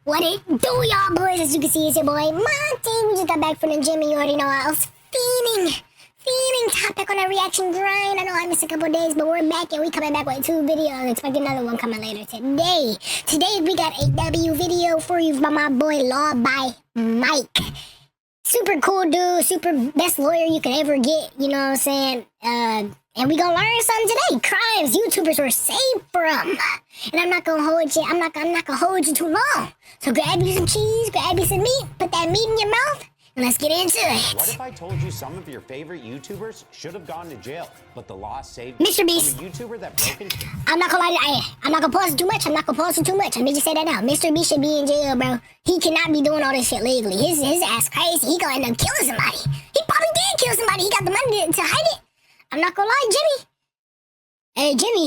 What it do, y'all boys? As you can see, it's your boy Monte. We just got back from the gym and you already know I was feeling topic on a reaction grind. I know I missed a couple days, but we're back and we coming back with 2 videos. Expect another one coming later today. Today we got a W video for you by my boy Law by Mike. Super cool dude, super best lawyer you could ever get, you know what I'm saying? And we gonna learn something today. Crimes YouTubers were saved from. And I'm not gonna hold you, I'm not gonna hold you too long. So grab you some cheese, grab you some meat, put that meat in your mouth, and let's get into it. What if I told you some of your favorite YouTubers should have gone to jail, but the law saved Mr. Beast. from a YouTuber that broke into... I'm not gonna lie, I'm not gonna pause it too much. Let me just say that now. Mr. Beast should be in jail, bro. He cannot be doing all this shit legally. His ass crazy. He gonna end up killing somebody. He probably did kill somebody. He got the money to hide it. I'm not gonna lie, Jimmy. Hey, Jimmy.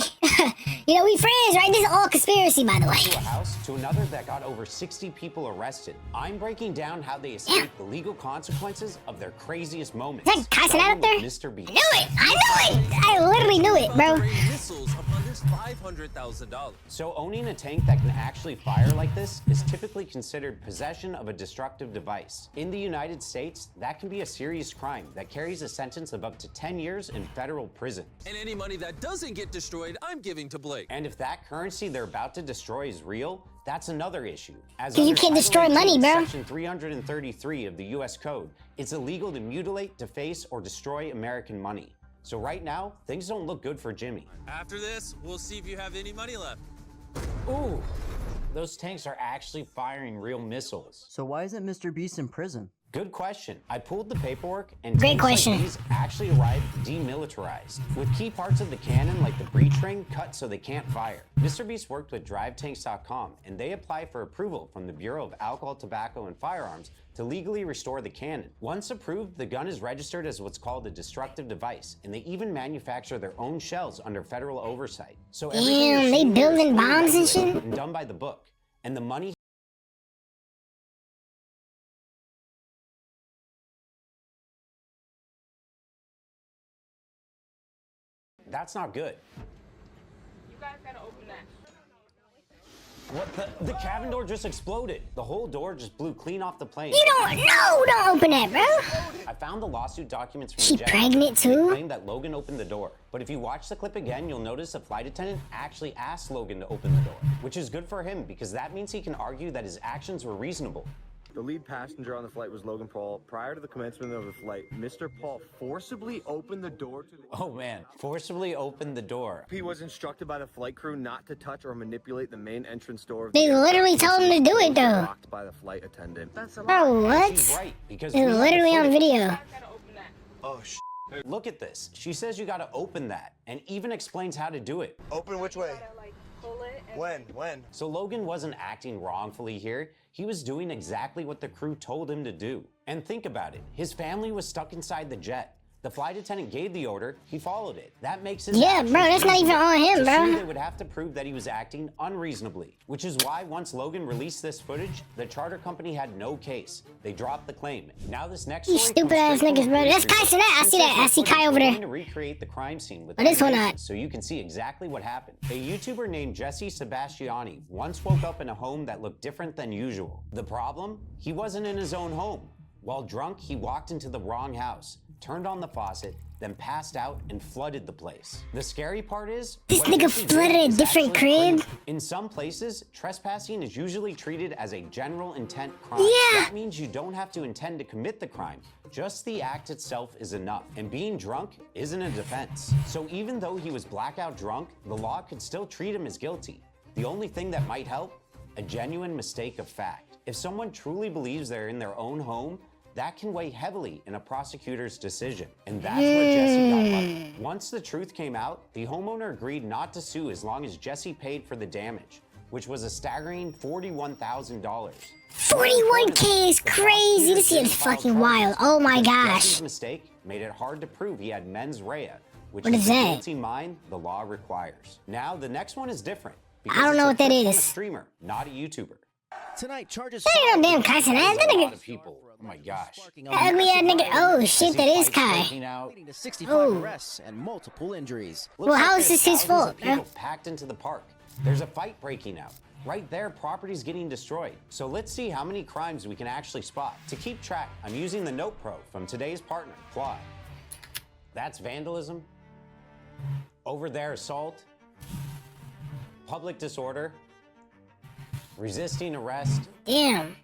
You know, we friends, right? This is all conspiracy, by the way. To a house to another that got over 60 people arrested. I'm breaking down how they escaped the legal consequences of their craziest moments. Is that Tyson out up there? Mr. Beast. I knew it. I literally knew it, bro. Missiles upon this $500,000. So owning a tank that can actually fire like this is typically considered possession of a destructive device. In the United States, that can be a serious crime that carries a sentence of up to 10 years in federal prison. And any money that doesn't get destroyed, I'm giving to Blake. And if that currency they're about to destroy is real, that's another issue. As You can't destroy money, bro. Section 333 of the U.S. Code, it's illegal to mutilate, deface, or destroy American money. So right now, things don't look good for Jimmy. After this, we'll see if you have any money left. Ooh, those tanks are actually firing real missiles. So why isn't Mr. Beast in prison? Good question. I pulled the paperwork and Great tanks question. like these actually arrived demilitarized, with key parts of the cannon like the breech ring cut so they can't fire. Mr. Beast worked with DriveTanks.com and they apply for approval from the Bureau of Alcohol, Tobacco, and Firearms to legally restore the cannon. Once approved, the gun is registered as what's called a destructive device, and they even manufacture their own shells under federal oversight. So Damn, they building bombs and shit? and done by the book. And the money that's not good. You guys gotta open that. What the cabin door just exploded. The whole door just blew clean off the plane. You don't open that, bro. I found the lawsuit documents from She the jet. pregnant They too? claim that Logan opened the door. But if you watch the clip again, you'll notice the flight attendant actually asked Logan to open the door, which is good for him because that means he can argue that his actions were reasonable. The lead passenger on the flight was Logan Paul. Prior to the commencement of the flight, Mr. Paul forcibly opened the door to the... Oh man, forcibly opened the door. He was instructed by the flight crew not to touch or manipulate the main entrance door. Of They the literally told him to do it, though. Blocked by the flight attendant. Bro, what? She's right, because It's we have the literally on footage. video. You guys gotta open that. Oh, Look at this. She says you gotta open that, and even explains how to do it. Open which way? Gotta like pull it and When? So Logan wasn't acting wrongfully here. He was doing exactly what the crew told him to do. And think about it. His family was stuck inside the jet. The flight attendant gave the order, he followed it. That makes his Yeah, actions bro, that's not even reasonable. on him, To bro. sue, they would have to prove that he was acting unreasonably, which is why once Logan released this footage, the charter company had no case. They dropped the claim. Now this next You story stupid comes ass straight from niggas, bro. the That's police Tyson. report. I see that. I see Kai over We're there. going to recreate the crime scene with Oh, this one animation not. so you can see exactly what happened. A YouTuber named Jesse Sebastiani once woke up in a home that looked different than usual. The problem? He wasn't in his own home. While drunk, he walked into the wrong house, turned on the faucet, then passed out and flooded the place. The scary part is, This what nigga Jesse did flooded a is different actually clean. crib. In some places, trespassing is usually treated as a general intent crime. Yeah. That means you don't have to intend to commit the crime. Just the act itself is enough. And being drunk isn't a defense. So even though he was blackout drunk, the law could still treat him as guilty. The only thing that might help, a genuine mistake of fact. If someone truly believes they're in their own home, that can weigh heavily in a prosecutor's decision. And that's where Jesse got lucky. Once the truth came out, the homeowner agreed not to sue as long as Jesse paid for the damage, which was a staggering $41,000. 41K is crazy. This shit is fucking wild. Oh my gosh. Jesse's mistake made it hard to prove he had mens rea, which What is is the that? guilty mind the law requires. Now, the next one is different. I don't because know it's what a that clip from is. a streamer, not a YouTuber. Tonight, charges. That ain't no damn Tyson ass. That A lot nigga. of people. Oh my gosh. That ugly ass nigga. Oh shit, that is Kai. Freaking out. Leading to 65 Oh. arrests and multiple injuries. Well, how is this his Thousands of fault, bro? people packed into the park. There's a fight breaking out. Right there, property's getting destroyed. So let's see how many crimes we can actually spot. To keep track, I'm using the Note Pro from today's partner, Plot. That's vandalism. Over there, assault. Public disorder. Resisting arrest. Damn.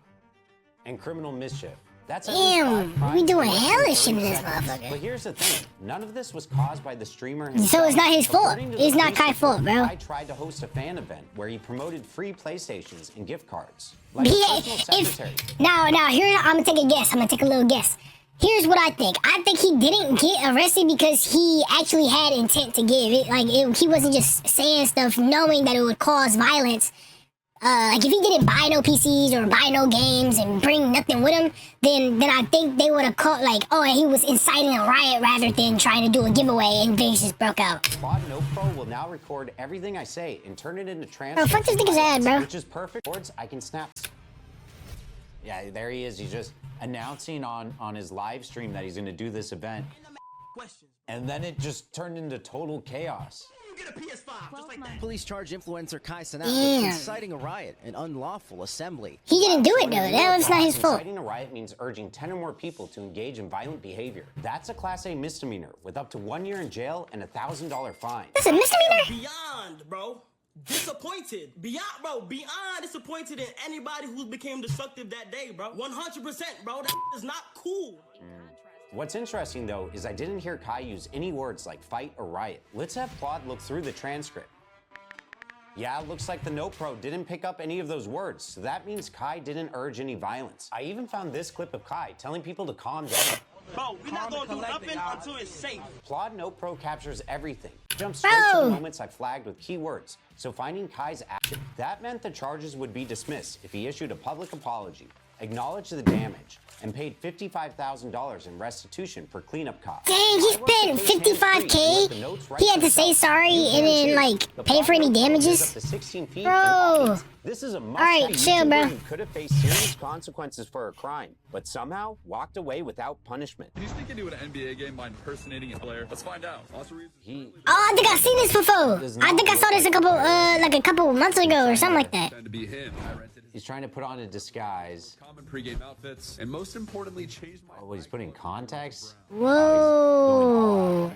And criminal mischief. That's Damn, we doing hellish in this motherfucker. But here's the thing, none of this was caused by the streamer So himself. it's not his fault. According to the It's not police Kai's fault, report, bro. Kai tried to host a fan event where he promoted free PlayStations and gift cards. Like a Yeah, personal if secretary. now here I'm gonna take a guess. I'm gonna take a little guess. Here's what I think. I think he didn't get arrested because he actually had intent to give it. Like he wasn't just saying stuff knowing that it would cause violence. Like if he didn't buy no PCs or buy no games and bring nothing with him, then I think they would have caught like, oh, he was inciting a riot rather than trying to do a giveaway and things just broke out. Quad Note Pro will now record everything I say and turn it into Bro, transcripts. fuck this nigga's ad, bro. Which is perfect. Words I can snap. Yeah, there he is. He's just announcing on his live stream that he's going to do this event. And then it just turned into total chaos. Get a PS5, just like that. Police charge influencer Kai Cenat Damn. with inciting a riot and unlawful assembly. He didn't do it though. That was not his fault. Inciting a riot means urging 10 or more people to engage in violent behavior. That's a Class A misdemeanor with up to 1 year in jail and a $1,000 fine. That's a misdemeanor? Beyond, bro. Disappointed. Beyond disappointed in anybody who became destructive that day, bro. 100%, bro. That is not cool. What's interesting, though, is I didn't hear Kai use any words like fight or riot. Let's have Plod look through the transcript. Yeah, it looks like the Note Pro didn't pick up any of those words, so that means Kai didn't urge any violence. I even found this clip of Kai telling people to calm down. Bro, we're not gonna do nothing until it's safe. Plod Note Pro captures everything. Jumps straight to the moments I flagged with keywords. So finding Kai's action, that meant the charges would be dismissed if he issued a public apology, acknowledged the damage, and paid $55,000 in restitution for cleanup costs. Dang, he spent 55K? He had to say sorry and then, like, pay for any damages? Bro. This is a Alright, chill, bro. who could have faced serious consequences for a crime, but somehow walked away without punishment. Can you sneak into an NBA game by impersonating a player? Let's find out. Also, He Oh, I think I've seen this before. I think I saw this a couple months ago or something like that. to be him. I rented his He's trying to put on a disguise. common pregame outfits, and most importantly, changed my. Oh, he's putting contacts? Whoa.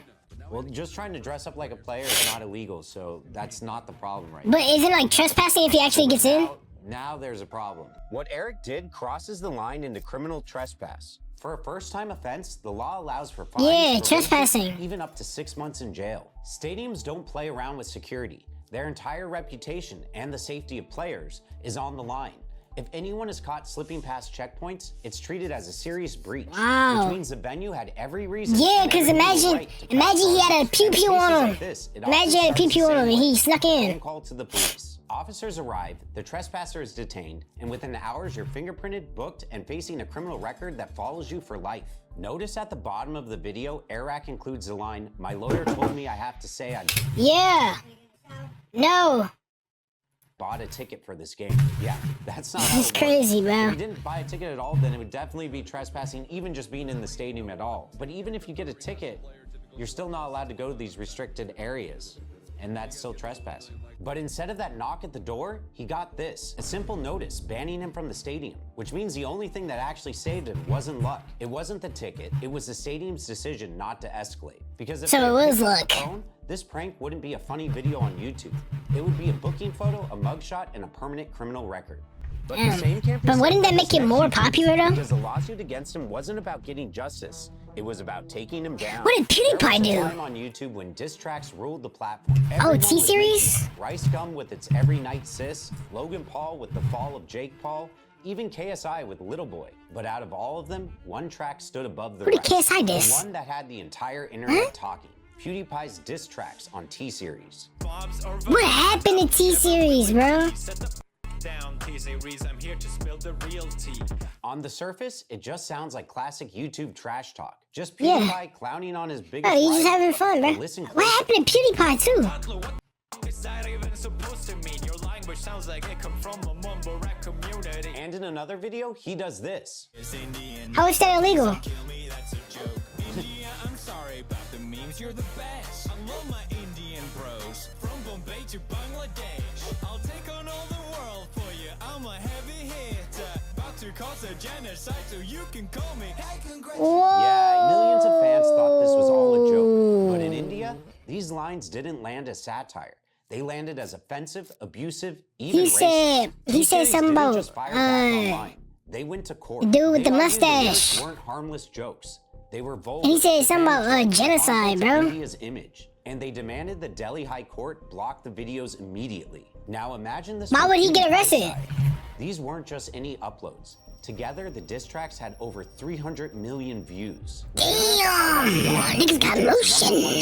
Well, just trying to dress up like a player is not illegal, so that's not the problem right now. But is it like trespassing if he actually gets in? Now there's a problem. What Eric did crosses the line into criminal trespass. For a first-time offense, the law allows for fines, Yeah, probation, trespassing. even up to 6 months in jail. Stadiums don't play around with security. Their entire reputation and the safety of players is on the line. If anyone is caught slipping past checkpoints, it's treated as a serious breach. Wow. Which means the venue had every reason. Yeah, and because every legal imagine right to he had a press pew pew charges. on In him. cases like this, it Imagine he had a often pew starts pew the on him same and he way. snuck in. Phone call to the police. Officers arrive, the trespasser is detained, and within hours you're fingerprinted, booked, and facing a criminal record that follows you for life. Notice at the bottom of the video, Eric includes the line, "My lawyer told me I have to say I Yeah. No. bought a ticket for this game." Yeah, that's not how He's it works. crazy, If bro. you didn't buy a ticket at all, then it would definitely be trespassing, even just being in the stadium at all. But even if you get a ticket, you're still not allowed to go to these restricted areas. And that's still trespassing. But instead of that knock at the door, he got this, a simple notice banning him from the stadium, which means the only thing that actually saved him wasn't luck. It wasn't the ticket, it was the stadium's decision not to escalate. Because if So they it was picked up luck. the phone, this prank wouldn't be a funny video on YouTube. It would be a booking photo, a mugshot, and a permanent criminal record. But the Damn. same can't be But said wouldn't that for make this it more next YouTuber, popular, though? Because the lawsuit against him wasn't about getting justice. It was about taking him down. What did PewDiePie There was a do? time on YouTube when diss tracks ruled the platform. Oh, Everyone was T-Series? making Rice Gum with its Every Night Sis, Logan Paul with the fall of Jake Paul, even KSI with Little Boy. But out of all of them, one track stood above the Who did rest. KSI The diss? one that had the entire internet talking. PewDiePie's diss tracks on T-Series. What happened to T-Series, bro? Down, T-Series, I'm here to spill the real tea. On the surface, it just sounds like classic YouTube trash talk. Just Yeah. PewDiePie clowning on his biggest Oh, he's just rival. having fun, bro. But listen What closely. happened to PewDiePie, too? What is that even supposed to mean? Your language sounds like it come from a mumble rap community. And in another video, he does this. How is that illegal? Kill me, that's a joke. India, I'm sorry about the memes, you're the best. I love my Indian bros. From Bombay to Bangladesh. I'll take on all the world for you. I'm a heavy hitter. About to cause a genocide, so you can call me. Hey, Yeah, millions of fans thought this was all a joke. But in India, these lines didn't land as satire. They landed as offensive, abusive, even racist. He said something Didn't about just fire back online. They went to court. the dude with They the argued the lyrics mustache. weren't harmless jokes. They were vulgar. He said something about defamatory, genocide, harmful to bro. India's image, and they demanded the Delhi High Court block the videos immediately. Now imagine this. Why would he get arrested? These weren't just any uploads. Together, the diss tracks had over 300 million views. Damn, niggas got motion.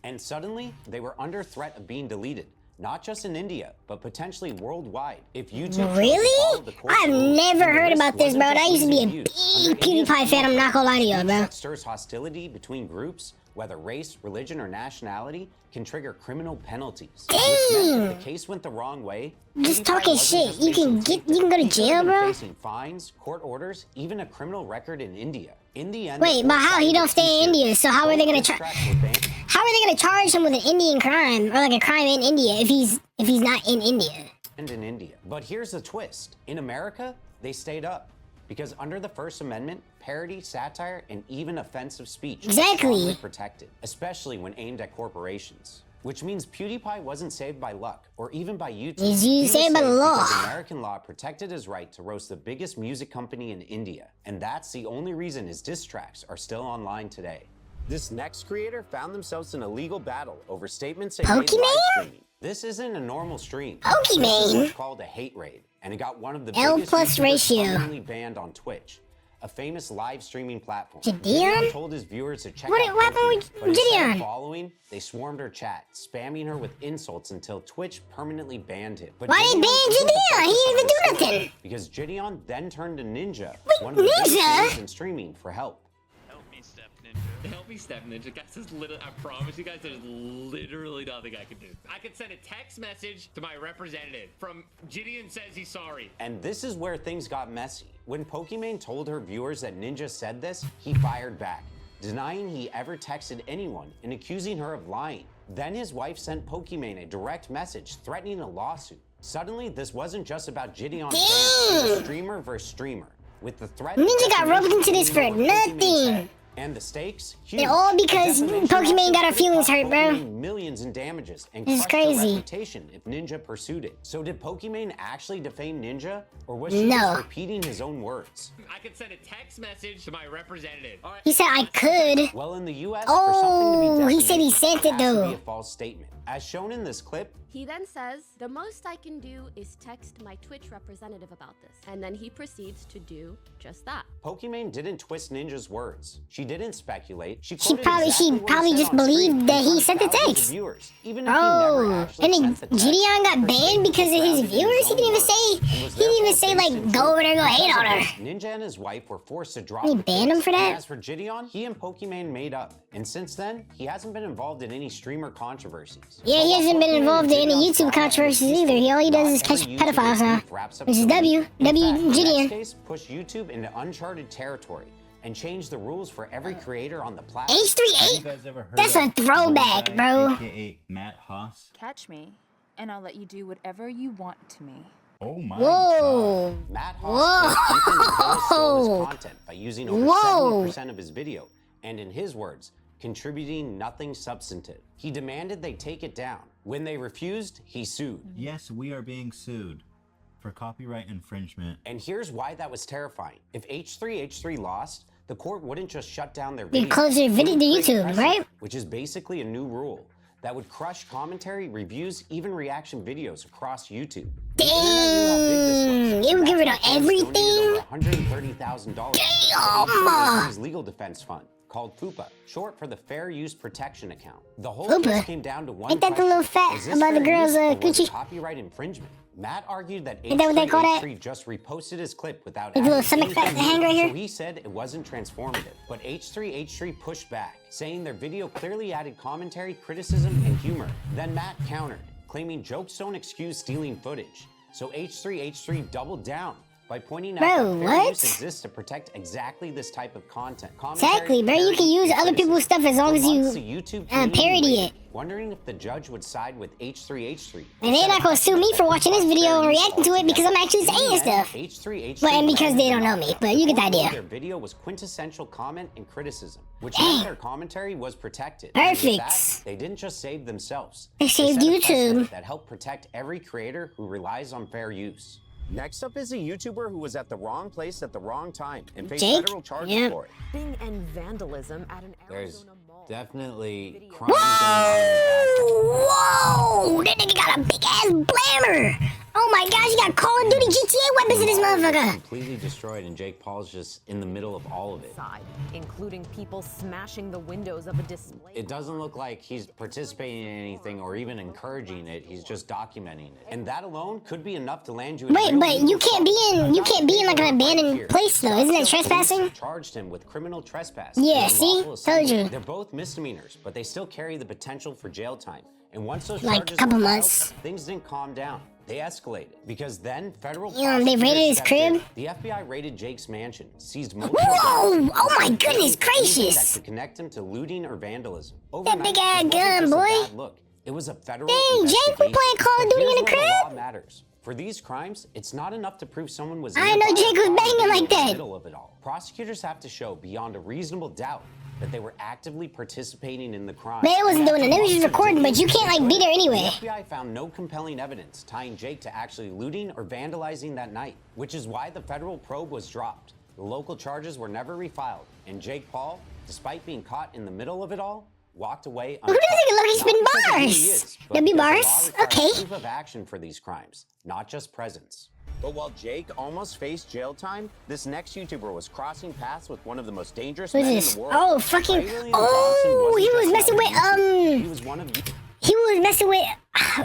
And suddenly, they were under threat of being deleted. Not just in India, but potentially worldwide. If YouTube Really? I've never heard about this, bro. I used to be a big PewDiePie fan. I'm not gonna lie to you, bro. That stirs hostility between groups, whether race, religion, or nationality, can trigger criminal penalties. Which meant if the case went the wrong way, Just PewDiePie talking wasn't shit. just You can facing go to he could've jail, been bro. Facing fines, court orders, even a criminal record in India. In the end, Wait, the but court how he sided don't with stay in T-Series. India? So how are they Both gonna diss charge? tracks were banned. How are they gonna charge him with an Indian crime or like a crime in India if he's not in India? And in India. But here's the twist. In America, they stayed up. Because under the First Amendment, parody, satire, and even offensive speech Exactly. are strongly protected, especially when aimed at corporations. Which means PewDiePie wasn't saved by luck, or even by YouTube. He's He was saved by saved law. because American law protected his right to roast the biggest music company in India. And that's the only reason his diss tracks are still online today. This next creator found themselves in a legal battle over statements they made live Pokemon? streaming. This isn't a normal stream. Pokemon? This is what's called a hate raid, and it got one of the L biggest plus YouTubers ratio. permanently banned on Twitch, a famous live streaming platform. Gideon? Told his viewers to check What out happened Pokemon, with but instead of Gideon? following, they swarmed her chat, spamming her with insults until Twitch permanently banned him. But Why they Gideon ban couldn't Gideon? He focus didn't even on do his nothing. story, because Gideon then turned to Ninja, Wait, one of the biggest Ninja? streamers in streaming, for help. Help me, Step Ninja. Guys, there's literally, I promise you guys, there's literally nothing I can do. I could send a text message to my representative from Gideon says he's sorry. And this is where things got messy. When Pokimane told her viewers that Ninja said this, he fired back, denying he ever texted anyone and accusing her of lying. Then his wife sent Pokimane a direct message threatening a lawsuit. Suddenly, this wasn't just about Gideon's fans, it was streamer versus streamer. With the threat of Ninja got roped into this for defamation on Pokimane's nothing. head. And the stakes, huge. And all because The defamation Pokimane lawsuit got her could feelings cost hurt, bro. Pokimane millions in damages and This is crushed her crazy. reputation if Ninja pursued it. So did Pokimane actually defame Ninja, or was she No. just repeating his own words? I could send a text message to my representative. All right. He said I could. Well, in the U.S., Oh, for something to be he said he sent it, defamation, has to though. be a false statement. As shown in this clip, He then says, the most I can do is text my Twitch representative about this. And then he proceeds to do just that. Pokimane didn't twist Ninja's words. She didn't speculate. She She quoted probably exactly what he probably said just on stream believed in that he front of sent the thousands of text. viewers, even if he never Oh, actually and then sent the text. Gideon got Her banned statement because of was his grounded in viewers. He own didn't even words say. and was He didn't even therefore say based like in go truth. over there and go hate on her. Ninja and his wife were forced to drop He the banned him case. for that? And as for Gideon, he and Pokimane made up. And since then, he hasn't been involved in any streamer controversies. Yeah, he But hasn't while been Pokimane involved in and any Gideon's YouTube drama controversies ended either. All he peacefully, does is not catch every pedophiles YouTuber now, beef wraps up which is similarly. W. In W. fact, the Gideon. next case pushed YouTube into uncharted territory and changed the rules for every creator on the platform. H38. That's a throwback, bro. AKA Matt Haas. Catch me, and I'll let you do whatever you want to me. Oh my Whoa. Matt Haas claimed Ethan and Phil stole his content by using over Whoa. 70% of his video, and in his words, contributing nothing substantive. He demanded they take it down. When they refused, he sued. Yes, we are being sued for copyright infringement. And here's why that was terrifying. If H3H3 lost, the court wouldn't just shut down their They video. close their It video would to create YouTube, precedent, right? Which is basically a new rule that would crush commentary, reviews, even reaction videos across YouTube. Dang. It would get rid of everything. $130,000 Damn. his legal defense fund, called FUPA, short for the Fair Use Protection Account. The whole FUPA? case came down to one Ain't that the question. little fat Was this about the fair girl's, use or was it Gucci? copyright infringement? Matt argued that Ain't that what they call that? H3H3 just reposted his clip without His little adding stomach fat anything hang right new, here? so he said it wasn't transformative. But H3H3 pushed back, saying their video clearly added commentary, criticism, and humor. Then Matt countered, claiming jokes don't excuse stealing footage. So H3H3 doubled down, by pointing out Bro, that fair what? use exists to protect exactly this type of content. Exactly, bro. You can use other people's stuff as long as you parody it. Wondering if the judge would side with H3H3. And they're not gonna sue me for watching this video and reacting to it because I'm actually saying stuff. But and because they don't know me, but you get the idea. Their video was quintessential comment and criticism, which meant their commentary was protected. Perfect. And with that, they didn't just save themselves. They saved set a YouTube. precedent that helped protect every creator who relies on fair use. Next up is a YouTuber who was at the wrong place at the wrong time and faced federal charges for it. And vandalism at an There's mall. definitely crime going on in the background. Whoa! That nigga got a big ass blammer! Oh my gosh, you got Call of Duty GTA weapons in this motherfucker! Completely destroyed, and Jake Paul's just in the middle of all of it. Including people smashing the windows of a display. It doesn't look like he's participating in anything or even encouraging it. He's just documenting it, and that alone could be enough to land you. Wait, but you can't be in like an abandoned place though. Isn't that trespassing? Charged him with criminal trespass. Yeah, and see? unlawful Told assembly. you. They're both misdemeanors, but they still carry the potential for jail time. And once those Like charges a couple were filed, months. things didn't calm down. They escalated because then federal They raided his stepped crib? in. The FBI raided Jake's mansion, seized multiple Whoa! guns, Oh my and goodness anything that gracious! could connect him to looting or vandalism. That Overnight, big it ass wasn't gun, just a boy. bad look. It was a federal Dang, Jake, we investigation. playing Call of But Duty in here's the where crib? law matters. For these crimes, it's not enough to prove someone was. I didn't know nearby Jake was or banging like in the that. middle of it all. Prosecutors have to show beyond a reasonable doubt that they were actively participating in the crime. Man, it wasn't doing it. They was just recording, but you can't like be there anyway. The FBI found no compelling evidence tying Jake to actually looting or vandalizing that night, which is why the federal probe was dropped. The local charges were never refiled, and Jake Paul, despite being caught in the middle of it all, walked away Who does he look? He's been Not because of who he bars. is, but There'll be because the bars? law requires Okay. proof of action for these crimes, not just presence. But while Jake almost faced jail time, this next YouTuber was crossing paths with one of the most dangerous Who's men this? in the world. Oh, fucking. Ray William Oh, Johnson he wasn't was just messing another YouTuber. with He was one of He was messing with.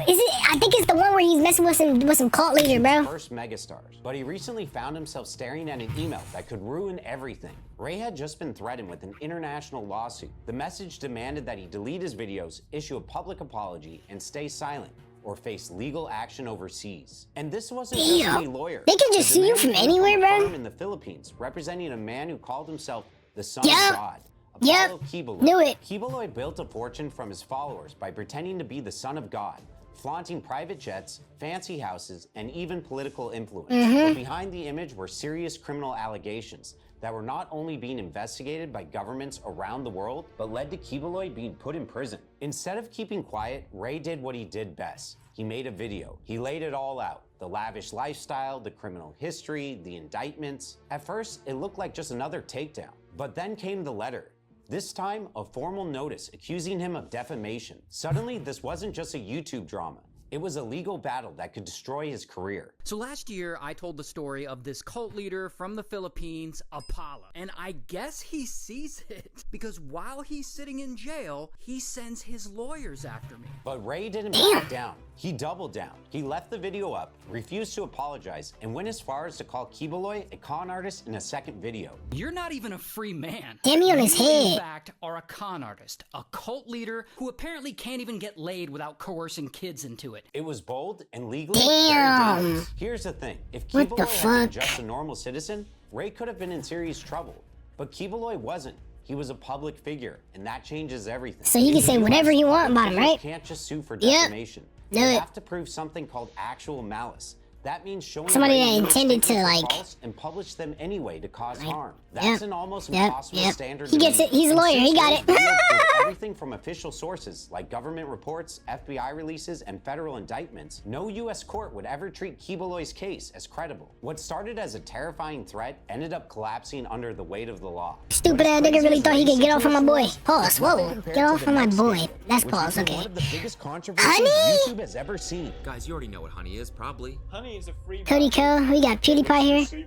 Is it? I think it's the one where he's messing with some cult leader, bro. first megastars. But he recently found himself staring at an email that could ruin everything. Ray had just been threatened with an international lawsuit. The message demanded that he delete his videos, issue a public apology, and stay silent, or face legal action overseas. And this wasn't just Damn. any lawyer. They can just The sue you demand from came anywhere, a bro? firm in the Philippines, representing a man who called himself the Son Yep. of God. Yep. Apollo Kibaloy. Knew it. Kibaloy built a fortune from his followers by pretending to be the Son of God, flaunting private jets, fancy houses, and even political influence. Mhm. But behind the image were serious criminal allegations that were not only being investigated by governments around the world, but led to Kibaloy being put in prison. Instead of keeping quiet, Ray did what he did best. He made a video. He laid it all out. The lavish lifestyle, the criminal history, the indictments. At first, it looked like just another takedown. But then came the letter. This time, a formal notice accusing him of defamation. Suddenly, this wasn't just a YouTube drama. It was a legal battle that could destroy his career. So last year, I told the story of this cult leader from the Philippines, Apollo. And I guess he sees it because while he's sitting in jail, he sends his lawyers after me. But Ray didn't back down. He doubled down. He left the video up, refused to apologize, and went as far as to call Kibaloy a con artist in a second video. You're not even a free man. Damn me on his You, head. in fact, are a con artist, a cult leader who apparently can't even get laid without coercing kids into it. It was bold and legally very Damn. dangerous. Here's the thing. If What the Kibaloy had been fuck? just a normal citizen, Ray could have been in serious trouble. But Kibaloy wasn't. He was a public figure, and that changes everything. So you can In the say whatever US, you want about public him, right? figures can't just sue for Yep. defamation. Know They it. have to prove something called actual malice. That means showing Somebody Ray that knew intended to, statements were like- false and publish them anyway to cause harm. Yep. That's an almost Yep. impossible Yep. standard. He to gets meet. it. He's a And lawyer. since He got Ray's it. video proved everything from official sources like government reports, FBI releases, and federal indictments, no U.S. court would ever treat Kibaloy's case as credible. What started as a terrifying threat ended up collapsing under the weight of the law. Stupid ass nigga really thought he could get off on my boy. Pause. Whoa. Get off on my boy. That's pause. One Okay. of the biggest controversies Honey? YouTube has ever seen. Guys, you already know what honey is, probably. Honey is a free Cody Co. We got PewDiePie here.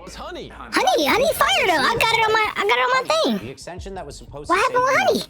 It's honey. Honey fire though. I got it on my thing. The extension that was supposed What to happened with save Honey? you.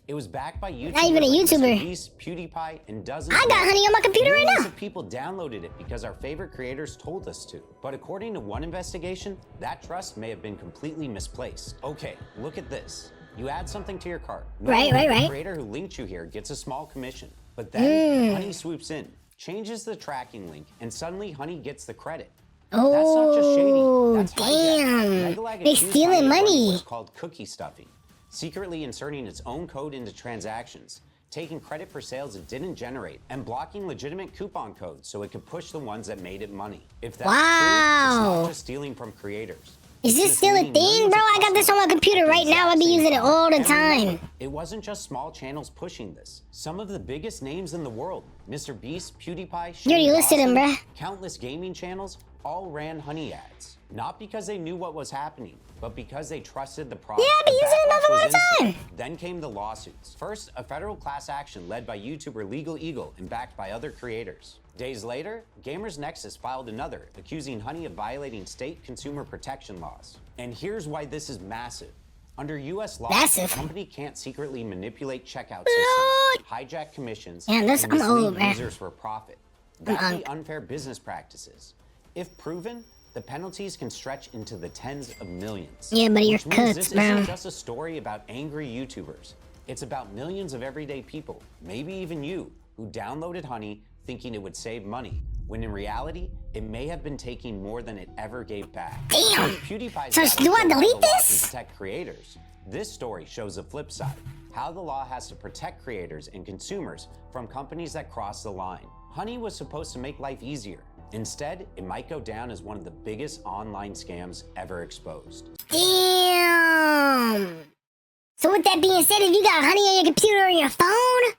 It was backed by YouTubers Not even a like Mr. YouTuber. Beast, PewDiePie, and dozens I got more. Honey on my computer right Millions now. of people downloaded it because our favorite creators told us to. But according to one investigation, that trust may have been completely misplaced. Okay, look at this. You add something to your cart. Right. The creator who linked you here gets a small commission. But then Honey swoops in, changes the tracking link, and suddenly Honey gets the credit. That's not just shady. Oh, That's hijack. damn. Megalag They accused stealing Honey of running money. what's called cookie stuffing, secretly inserting its own code into transactions, taking credit for sales it didn't generate, and blocking legitimate coupon codes so it could push the ones that made it money. If that's true, it's not just stealing from creators. Is It's this still a misleading thing, millions bro? of I got this on my customers computer at the right now. I exact be same using it time. all the And remember, time. it wasn't just small channels pushing this. Some of the biggest names in the world, Mr. Beast, PewDiePie, You already Shane listed them, Dawson, bruh. countless gaming channels, all ran Honey ads. Not because they knew what was happening, but because they trusted the product. Yeah, I be The using them backlash all was the instant. time. Then came the lawsuits. First, a federal class action led by YouTuber Legal Eagle and backed by other creators. Days later, Gamers Nexus filed another, accusing Honey of violating state consumer protection laws. And here's why this is massive. Under U.S. law, Massive. a company can't secretly manipulate checkout Lord. systems, hijack commissions, Yeah, this- and I'm mislead old, man. users for profit. That's the unfair business practices. If proven, the penalties can stretch into the tens of millions. Yeah, but you're Which means cooked, this bro. isn't just a story about angry YouTubers. It's about millions of everyday people, maybe even you, who downloaded Honey thinking it would save money, when in reality, it may have been taking more than it ever gave back. Damn. If PewDiePie's So battle do I shows how delete the law can this? protect creators, this story shows the flip side, how the law has to protect creators and consumers from companies that cross the line. Honey was supposed to make life easier. Instead, it might go down as one of the biggest online scams ever exposed. Damn. So with that being said, if you got Honey on your computer or your phone,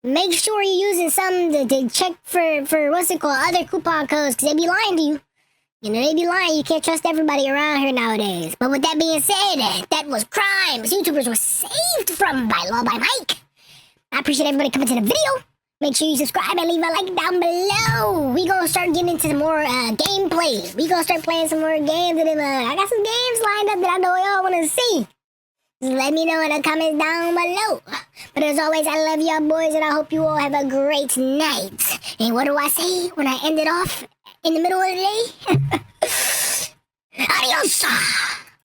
make sure you're using something to check for what's it called, other coupon codes, because they be lying to you. You know, they be lying. You can't trust everybody around here nowadays. But with that being said, that was crimes YouTubers were saved from by Law by Mike. I appreciate everybody coming to the video. Make sure you subscribe and leave a like down below. We gonna start getting into some more gameplay. We gonna start playing some more games. And I got some games lined up that I know y'all wanna see. Just let me know in the comments down below. But as always, I love y'all boys, and I hope you all have a great night. And what do I say when I end it off in the middle of the day?